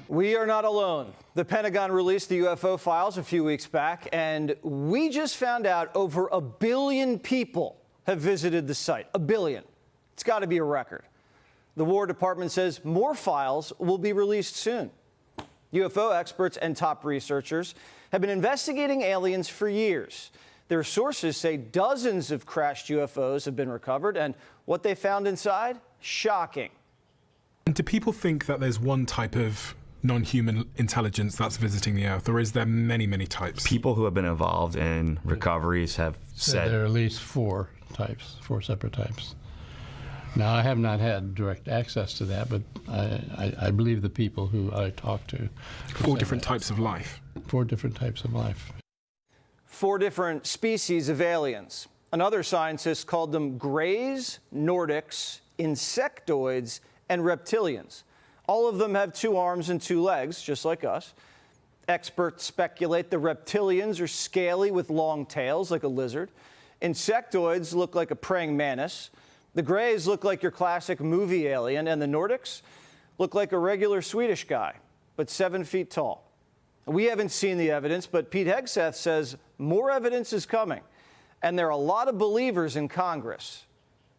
We are not alone. The Pentagon released the UFO files a few weeks back, and we just found out over 1 billion people have visited the site. 1 billion. It's got to be a record. The War Department says more files will be released soon. UFO experts and top researchers have been investigating aliens for years. Their sources say dozens of crashed UFOs have been recovered, and what they found inside? Shocking. Do people think that there's one type of non-human intelligence that's visiting the Earth, or is there many, many types? People who have been involved in recoveries have said there are at least 4 types, 4 separate types. Now, I have not had direct access to that, but I believe the people who I talked to. 4 different types of life. 4 different types of life. 4 different species of aliens. Another scientist called them Greys, Nordics, insectoids, and reptilians. All of them have 2 arms and 2 legs, just like us. Experts speculate the reptilians are scaly with long tails, like a lizard. Insectoids look like a praying mantis. The Greys look like your classic movie alien, and the Nordics look like a regular Swedish guy, but 7 feet tall. We haven't seen the evidence, but Pete Hegseth says more evidence is coming, and there are a lot of believers in Congress.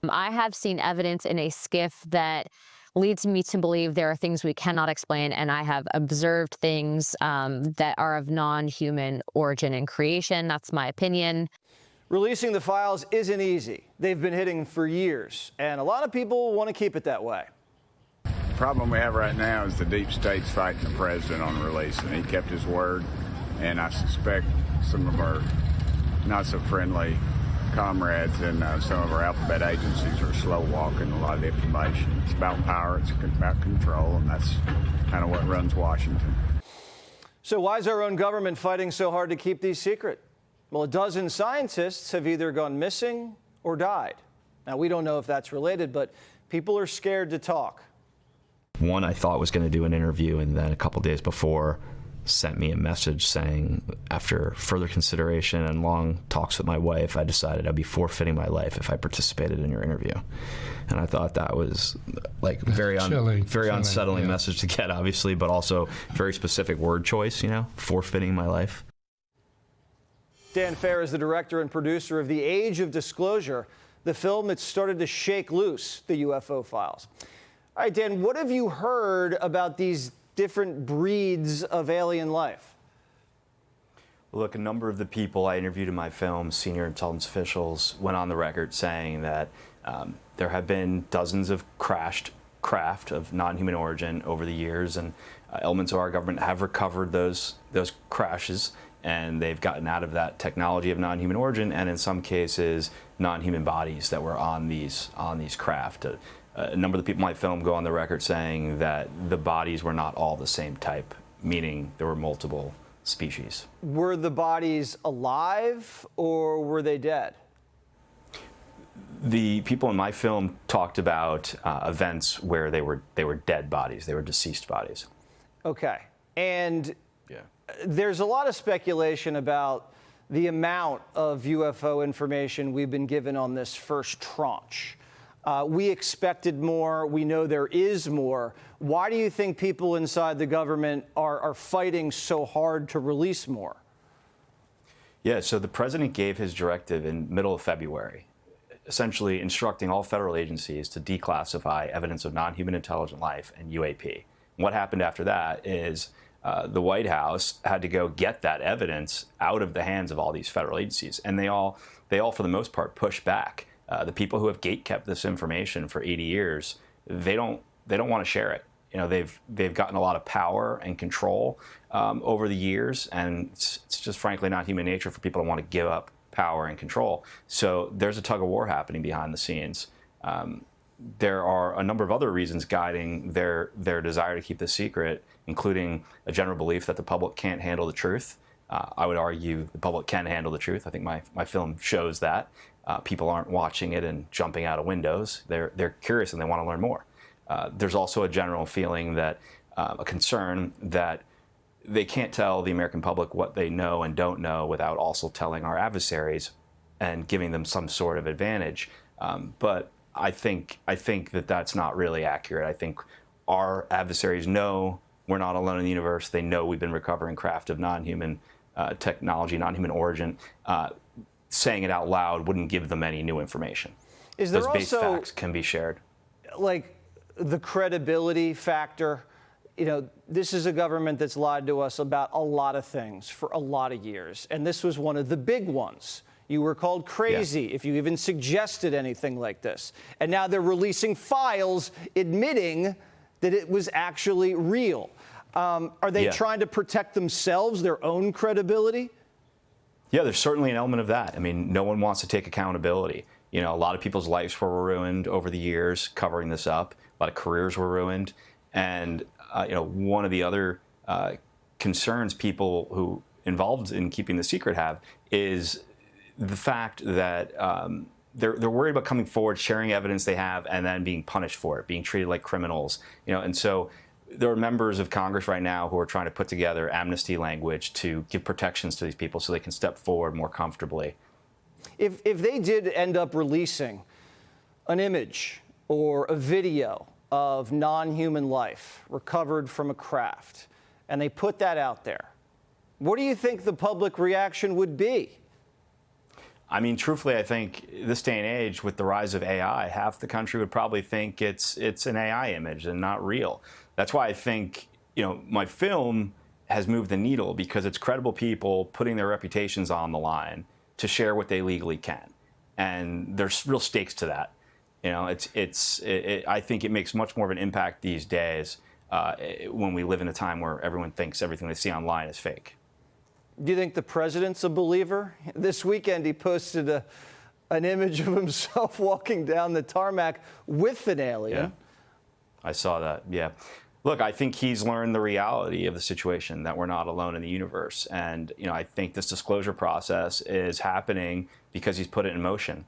I have seen evidence in a skiff that leads me to believe there are things we cannot explain, and I have observed things that are of non-human origin and creation. That's my opinion. Releasing the files isn't easy. They've been hidden for years, and a lot of people want to keep it that way. The problem we have right now is the deep state's fighting the president on release, and he kept his word, and I suspect some of our not so friendly comrades in some of our alphabet agencies are slow walking a lot of the information. It's about power, it's about control, and that's kind of what runs Washington. So why is our own government fighting so hard to keep these secret? Well, 12 scientists have either gone missing or died. Now, we don't know if that's related, but people are scared to talk. one I thought was going to do an interview, and then a couple days before sent me a message saying, after further consideration and long talks with my wife, I decided I'd be forfeiting my life if I participated in your interview. And I thought that was like very unsettling yeah. message to get, obviously, but also very specific word choice, you know, forfeiting my life. Dan Farah is the director and producer of The Age of Disclosure, the film that started to shake loose the UFO files. All right, Dan, what have you heard about these different breeds of alien life? Look, a number of the people I interviewed in my film, senior intelligence officials, went on the record saying that there have been dozens of crashed craft of non-human origin over the years, and elements of our government have recovered those crashes, and they've gotten out of that technology of non-human origin, and in some cases, non-human bodies that were on these craft. A number of the people in my film go on the record saying that the bodies were not all the same type, meaning there were multiple species. Were the bodies alive or were they dead? The people in my film talked about events where they were dead bodies, they were deceased bodies. Okay, and there's a lot of speculation about the amount of UFO information we've been given on this first tranche. We expected more. We know there is more. Why do you think people inside the government are fighting so hard to release more? Yeah, so the president gave his directive in middle of February, essentially instructing all federal agencies to declassify evidence of non-human intelligent life and UAP. What happened after that is the White House had to go get that evidence out of the hands of all these federal agencies, and they all for the most part pushed back. The people who have gatekept this information for 80 years, they don't want to share it. You know, they've gotten a lot of power and control over the years, and it's just frankly not human nature for people to want to give up power and control. So there's a tug-of-war happening behind the scenes. There are a number of other reasons guiding their desire to keep this secret, including a general belief that the public can't handle the truth. I would argue the public can handle the truth. I think my film shows that. People aren't watching it and jumping out of windows. They're curious and they want to learn more. There's also a general feeling that, a concern that they can't tell the American public what they know and don't know without also telling our adversaries and giving them some sort of advantage. But I think that that's not really accurate. I think our adversaries know we're not alone in the universe. They know we've been recovering craft of non-human technology, non-human origin. Saying it out loud wouldn't give them any new information. Is there Those base also, facts can be shared. like, the credibility factor? You know, this is a government that's lied to us about a lot of things for a lot of years, and this was one of the big ones. You were called crazy if you even suggested anything like this. And now they're releasing files admitting that it was actually real. Are they trying to protect themselves, their own credibility? Yeah, there's certainly an element of that. I mean, no one wants to take accountability. You know, a lot of people's lives were ruined over the years covering this up. A lot of careers were ruined. And, you know, one of the other concerns people who involved in keeping the secret have is the fact that they're worried about coming forward, sharing evidence they have, and then being punished for it, being treated like criminals. You know, and so there are members of Congress right now who are trying to put together amnesty language to give protections to these people so they can step forward more comfortably. If they did end up releasing an image or a video of non-human life recovered from a craft, and they put that out there, what do you think the public reaction would be? I mean, truthfully, I think this day and age, with the rise of AI, half the country would probably think it's an AI image and not real. That's why I think, you know, my film has moved the needle, because it's credible people putting their reputations on the line to share what they legally can, and there's real stakes to that. You know, I think it makes much more of an impact these days when we live in a time where everyone thinks everything they see online is fake. Do you think the president's a believer? This weekend, he posted an image of himself walking down the tarmac with an alien. Yeah, I saw that, yeah. Look, I think he's learned the reality of the situation, that we're not alone in the universe. And, you know, I think this disclosure process is happening because he's put it in motion.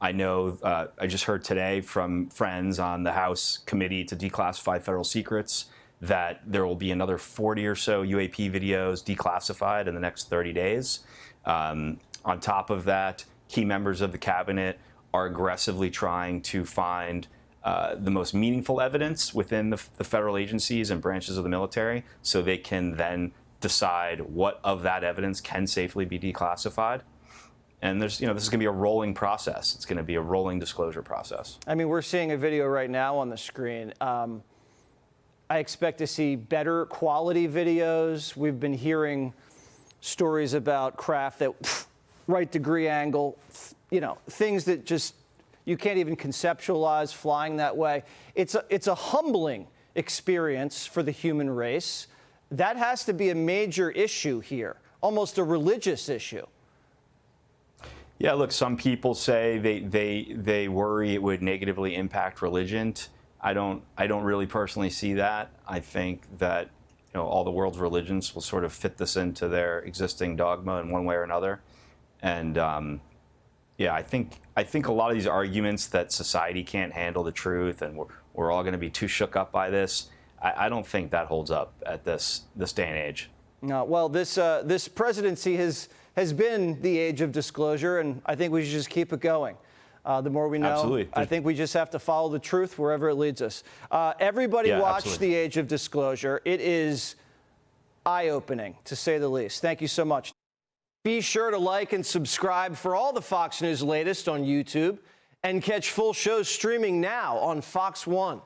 I know, I just heard today from friends on the House Committee to Declassify Federal Secrets that there will be another 40 or so UAP videos declassified in the next 30 days. On top of that, key members of the cabinet are aggressively trying to find the most meaningful evidence within the federal agencies and branches of the military, so they can then decide what of that evidence can safely be declassified. And there's, you know, this is going to be a rolling process. It's going to be a rolling disclosure process. I mean, we're seeing a video right now on the screen. I expect to see better quality videos. We've been hearing stories about craft that right degree angle, you know, things that just you can't even conceptualize flying that way. It's a humbling experience for the human race. That has to be a major issue here, almost a religious issue. Yeah, look, some people say they worry it would negatively impact religion. I don't really personally see that. I think that, you know, all the world's religions will sort of fit this into their existing dogma in one way or another. And yeah, I think a lot of these arguments that society can't handle the truth and we're all going to be too shook up by this, I don't think that holds up at this day and age. No, well, this presidency has been the age of disclosure, and I think we should just keep it going. The more we know, Absolutely. I think we just have to follow the truth wherever it leads us. Everybody watch absolutely. The Age of Disclosure. It is eye-opening, to say the least. Thank you so much. Be sure to like and subscribe for all the Fox News latest on YouTube, and catch full shows streaming now on Fox One.